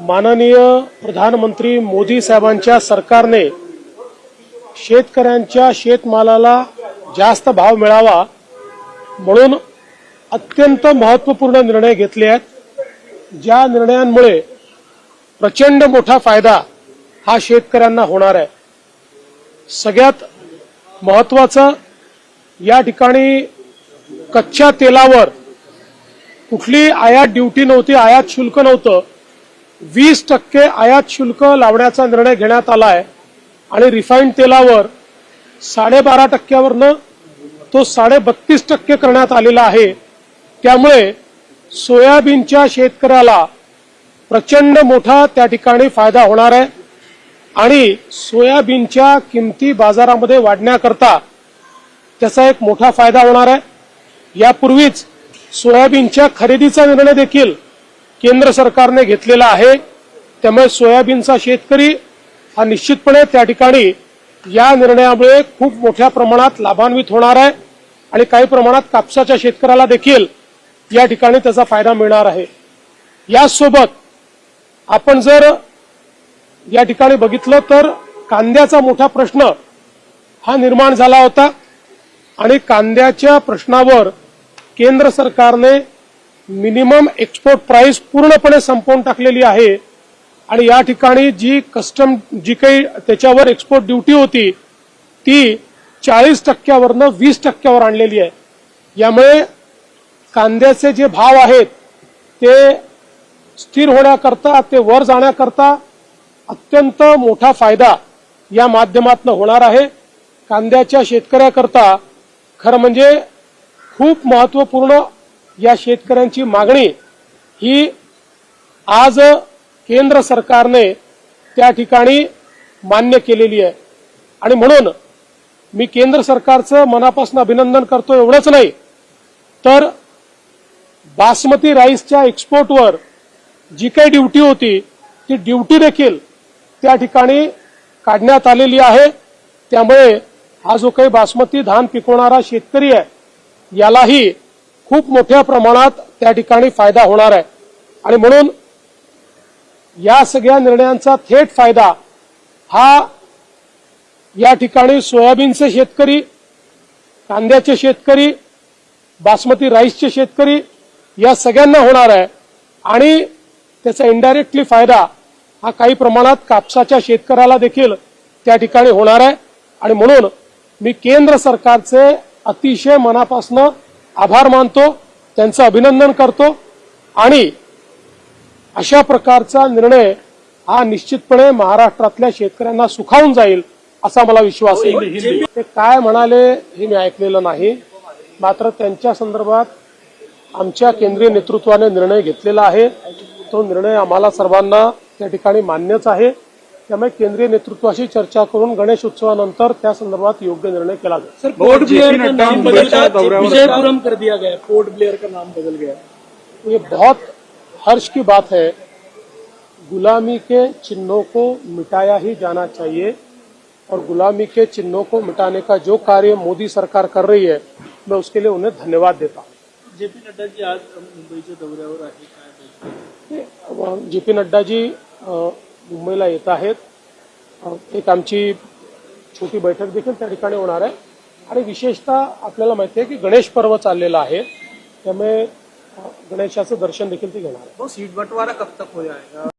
माननीय प्रधानमंत्री मोदी साहेबांच्या सरकारने शेतकऱ्यांच्या शेतमालाला जास्त भाव मिळावा म्हणून अत्यंत महत्त्वपूर्ण निर्णय घेतले आहेत। ज्या निर्णयांमुळे प्रचंड मोठा फायदा हा शेतकऱ्यांना होणार आहे। सगळ्यात महत्त्वाचं या ठिकाणी कच्च्या तेलावर कुठली आयात ड्युटी नव्हती, आयात शुल्क नव्हतं। 20% आयात शुल्क लावण्याचा निर्णय घेण्यात आला आहे आणि रिफाइंड तेलावर 12.5%वरनं तो 32.5% करण्यात आलेला आहे। त्यामुळे सोयाबीनच्या शेतकऱ्याला प्रचंड मोठा त्या ठिकाणी फायदा होणार आहे आणि सोयाबीनच्या किमती बाजारामध्ये वाढण्याकरता त्याचा एक मोठा फायदा होणार आहे। यापूर्वीच सोयाबीनच्या खरेदीचा निर्णय देखील केंद्र सरकारने घेतलेला आहे। त्यामुळे सोयाबीनचा शेतकरी हा निश्चितपणे त्या ठिकाणी या निर्णयामुळे खूप मोठ्या प्रमाणात लाभान्वित होणार आहे आणि काही प्रमाणात कापसाच्या शेतकऱ्याला देखील या ठिकाणी त्याचा फायदा मिळणार आहे। यासोबत आपण जर या ठिकाणी बघितलं तर कांद्याचा मोठा प्रश्न हा निर्माण झाला होता आणि कांद्याच्या प्रश्नावर केंद्र सरकारने मिनिमम एक्सपोर्ट प्राइस पूर्णपणे संपवून टाकलेली आहे आणि या ठिकाणी जी काही त्याच्यावर एक्सपोर्ट ड्युटी होती ती 40%वरनं 20%वर आणलेली आहे। यामुळे कांद्याचे जे भाव आहेत ते स्थिर होण्याकरता, ते वर जाण्याकरता अत्यंत मोठा फायदा या माध्यमातून होणार आहे। कांद्याच्या शेतकऱ्याकरता खरं म्हणजे खूप महत्त्वपूर्ण या शेतकऱ्यांची मागणी ही आज केंद्र सरकारने त्या ठिकाणी मान्य केलेली आहे आणि म्हणून मी केंद्र सरकारचं मनापासून अभिनंदन करतो। एवढंच नाही तर बासमती राईसच्या एक्सपोर्टवर जी काही ड्युटी होती ती ड्युटी देखील त्या ठिकाणी काढण्यात आलेली आहे। त्यामुळे हा जो काही बासमती धान पिकवणारा शेतकरी आहे यालाही खूप मोठ्या प्रमाणात त्या ठिकाणी फायदा होणार आहे आणि म्हणून या सगळ्या निर्णयांचा थेट फायदा हा या ठिकाणी सोयाबीनचे शेतकरी, कांद्याचे शेतकरी, बासमती राईसचे शेतकरी या सगळ्यांना होणार आहे आणि त्याचा इनडायरेक्टली फायदा हा काही प्रमाणात कापसाच्या शेतकऱ्याला देखील त्या ठिकाणी होणार आहे आणि म्हणून मी केंद्र सरकारचे अतिशय मनापासून आभार मानतो, त्यांचं अभिनंदन करतो आणि अशा प्रकारचा निर्णय हा निश्चितपणे महाराष्ट्रातल्या शेतकऱ्यांना सुखावून जाईल असा मला विश्वास आहे। ते काय म्हणाले हे मी ऐकलेलं नाही, मात्र त्यांच्या संदर्भात आमच्या केंद्रीय नेतृत्वाने निर्णय घेतलेला आहे। तो निर्णय आम्हाला सर्वांना त्या ठिकाणी मान्यच आहे। त्यामुळे केंद्रीय नेतृत्वाशी चर्चा करून गणेश उत्सवानंतर त्या संदर्भात योग्य निर्णय केला जाईल। सर, पोर्ट ब्लेयर का नाम विजयपुरम कर दिया गया, पोर्ट ब्लेयर का नाम बदल गया। ये बहुत हर्ष की बात है। गुलामी के चिन्हों को मिटाया ही जाना चाहिए और गुलामी के चिन्हों को मिटाने का जो कार्य मोदी सरकार कर रही है मैं उसके लिए उन्हें धन्यवाद देता हूं। जेपी नड्डा जी आज मुंबईच्या दौऱ्यावर आहेत। जेपी नड्डा जी मुंबईला येत आहेत। एक आमची छोटी बैठक देखील त्या ठिकाणी होणार आहे आणि विशेषतः आपल्याला माहिती आहे की गणेश पर्व चाललेला आहे, त्यामुळे गणेशाचं दर्शन देखील ते घेणार आहे। सीट बंटवारा कब तक हो जाएगा?